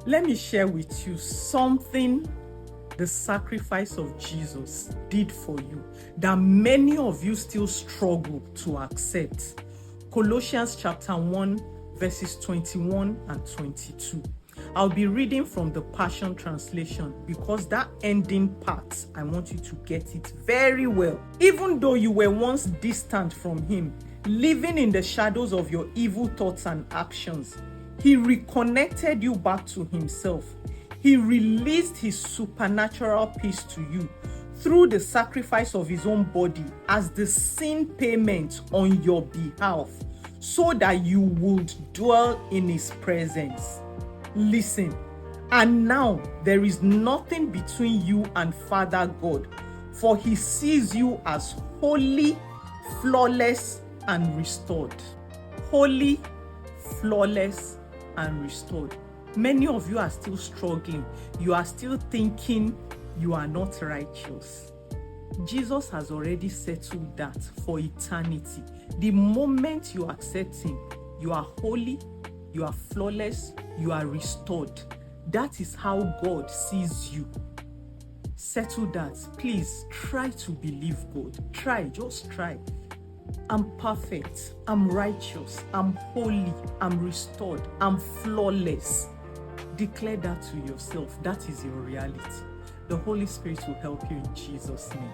Let me share with you something the sacrifice of Jesus did for you that many of you still struggle to accept. Colossians chapter 1, verses 21 and 22. I'll be reading from the Passion Translation because that ending part, I want you to get it very well. Even though you were once distant from him, living in the shadows of your evil thoughts and actions, he reconnected you back to himself. He released his supernatural peace to you through the sacrifice of his own body as the sin payment on your behalf, so that you would dwell in his presence. Listen, and now there is nothing between you and Father God, for he sees you as holy, flawless, and restored. Holy, flawless, and restored. Many of you are still struggling. You are still thinking you are not righteous. Jesus has already settled that for eternity. The moment you accept him, you are holy, you are flawless, you are restored. That is how God sees you. Settle that. Please try to believe God. Try, just try. I'm perfect, I'm righteous, I'm holy, I'm restored, I'm flawless. Declare that to yourself. That is your reality. The Holy Spirit will help you in Jesus' name.